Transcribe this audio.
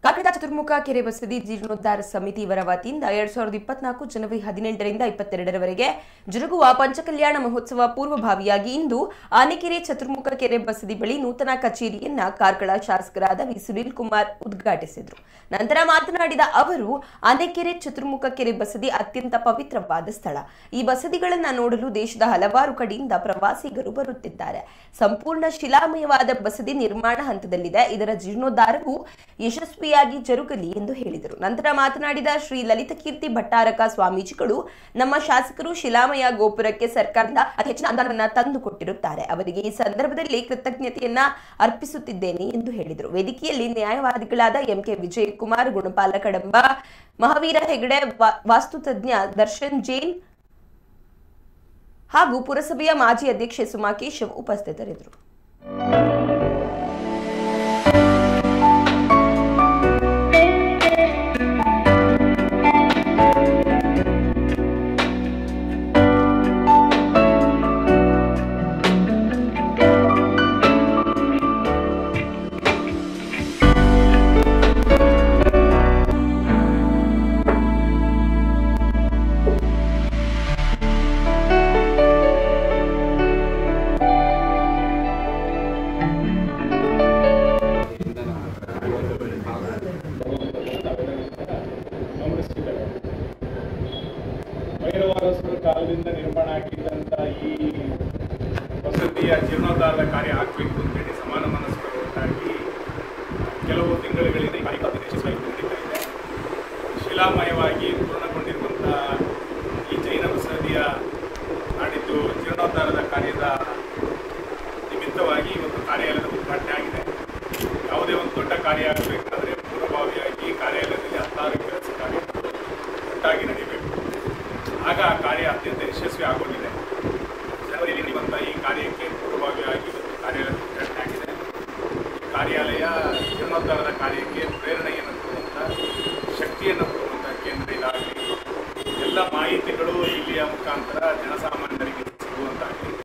ಕಾರ್ಕಳದ ಚತುರ್ಮುಖ ಕೆರೆ ಬಸದಿ ಜೀರ್ಣೋದ್ಧಾರ ಸಮಿತಿ ಇವರ ವತಿಯಿಂದ 2024 ಜನವರಿ 18ರಿಂದ 22ರವರೆಗೆ ಜರುಗುವ ಪಂಚಕಲ್ಯಾಣ ಮಹೋತ್ಸವ ಪೂರ್ವಭಾವಿಯಾಗಿ ಇಂದು ಆನೆಕೆರೆ ಚತುರ್ಮುಖ ಕೆರೆ ಬಸದಿ ಬಳಿ ನೂತನ ಕಚೇರಿಯನ್ನ ಕಾರ್ಕಳ ಶಾಸಕರಾದ ವಿ ಸುನೀಲ್ ಕುಮಾರ್ ಉದ್ಘಾಟಿಸಿದರು. ನಂತರ ಮಾತನಾಡಿದ ಅವರು, ಆನೆಕೆರೆ ಚತುರ್ಮುಖ ಕೆರೆ ಬಸದಿ ಅತ್ಯಂತ ಪವಿತ್ರವಾದ ಸ್ಥಳ. ಈ ಬಸದಿಗಳನ್ನು ನೋಡಲು ದೇಶದ ಹಲವಾರು ಕಡೆಯಿಂದ ಪ್ರವಾಸಿಗರು ಬರುತ್ತಿದ್ದಾರೆ. ಸಂಪೂರ್ಣ ಶಿಲಾಮಯವಾದ ಬಸದಿ ನಿರ್ಮಾಣ ಹಂತದಲ್ಲಿದೆ. ಇದರ ಜೀರ್ಣೋದ್ಧಾರವು ಯಶಸ್ವಿಯಾಗಿ ಜರುಗಲಿ ಎಂದು ಹೇಳಿದರು. ನಂತರ ಮಾತನಾಡಿದ ಶ್ರೀ ಲಲಿತಕೀರ್ತಿ ಭಟ್ಟಾರಕ ಸ್ವಾಮೀಜಿಗಳು, ನಮ್ಮ ಶಾಸಕರು ಶಿಲಾಮಯ ಗೋಪುರಕ್ಕೆ ಸರ್ಕಾರದಿಂದ ಅತಿ ಹೆಚ್ಚಿನ ಅನುದಾನವನ್ನು ತಂದುಕೊಟ್ಟಿರುತ್ತಾರೆ. ಅವರಿಗೆ ಈ ಸಂದರ್ಭದಲ್ಲಿ ಕೃತಜ್ಞತೆಯನ್ನ ಅರ್ಪಿಸುತ್ತಿದ್ದೇನೆ ಎಂದು ಹೇಳಿದರು. ವೇದಿಕೆಯಲ್ಲಿ ನ್ಯಾಯವಾದಿಗಳಾದ ಎಂಕೆ ವಿಜಯ್ ಕುಮಾರ್, ಗುಣಪಾಲ ಕಡಂಬ, ಮಹಾವೀರ ಹೆಗಡೆ, ವಾಸ್ತುತಜ್ಞ ದರ್ಶನ್ ಜೈನ್ ಹಾಗೂ ಪುರಸಭೆಯ ಮಾಜಿ ಅಧ್ಯಕ್ಷೆ ಸುಮಾ ಕೇಶವ್ ಉಪಸ್ಥಿತರಿದ್ದರು. ಕಾಲದಿಂದ ನಿರ್ಮಾಣ ಆಗಿದ್ದಂಥ ಈ ವಸತಿಯ ಜೀರ್ಣೋದ್ಧಾರದ ಕಾರ್ಯ ಆಗಬೇಕು ಅಂತೇಳಿ ಸಮಾನ ಮನಸ್ಕರು ಒಟ್ಟಾಗಿ ಕೆಲವು ತಿಂಗಳುಗಳಿಂದ ಈ ಕಾರ್ಯಕ್ರಮ ಯಶಸ್ವಿಯಾಗಿ ನಡೀತಾ ಇದೆ. ಶಿಲಾಮಯವಾಗಿ ಪೂರ್ಣಗೊಂಡಿರುವಂಥ ಈ ಜೈನ ಬಸದಿಯ ನಾಡಿದ್ದು ಜೀರ್ಣೋದ್ಧಾರದ ಕಾರ್ಯದ ನಿಮಿತ್ತವಾಗಿ ಇವತ್ತು ಕಾರ್ಯಾಲಯದ ಉದ್ಘಾಟನೆ ಆಗಿದೆ. ಯಾವುದೇ ಒಂದು ದೊಡ್ಡ ಕಾರ್ಯ ಆಗಬೇಕಾದ್ರೆ ಪೂರ್ವಭಾವಿಯಾಗಿ ಕಾರ್ಯಾಲಯದಲ್ಲಿ 16 ಕೆಲಸ ಕಾರ್ಯಗಳು ಒಟ್ಟಾಗಿ ನಡೆಯಬೇಕು. ಆಗ ಆ ಕಾರ್ಯ ಅತ್ಯಂತ ಯಶಸ್ವಿ ಆಗೋದಿದೆ. ಜನವರಿಯಲ್ಲಿ ನಡೆಯುವಂಥ ಈ ಕಾರ್ಯಕ್ಕೆ ಪೂರ್ವಭಾವಿಯಾಗಿ ಇವತ್ತು ಕಾರ್ಯಾಲಯ ಉದ್ಘಾಟನೆ ಆಗಿದೆ. ಕಾರ್ಯಾಲಯ ಜೀರ್ಣೋದ್ಧಾರದ ಕಾರ್ಯಕ್ಕೆ ಪ್ರೇರಣೆಯನ್ನು ಕೊಡುವಂಥ, ಶಕ್ತಿಯನ್ನು ಕೊಡುವಂಥ ಕೇಂದ್ರ ಇದಾಗಲಿ. ಎಲ್ಲ ಮಾಹಿತಿಗಳು ಇಲ್ಲಿಯ ಮುಖಾಂತರ ಜನಸಾಮಾನ್ಯ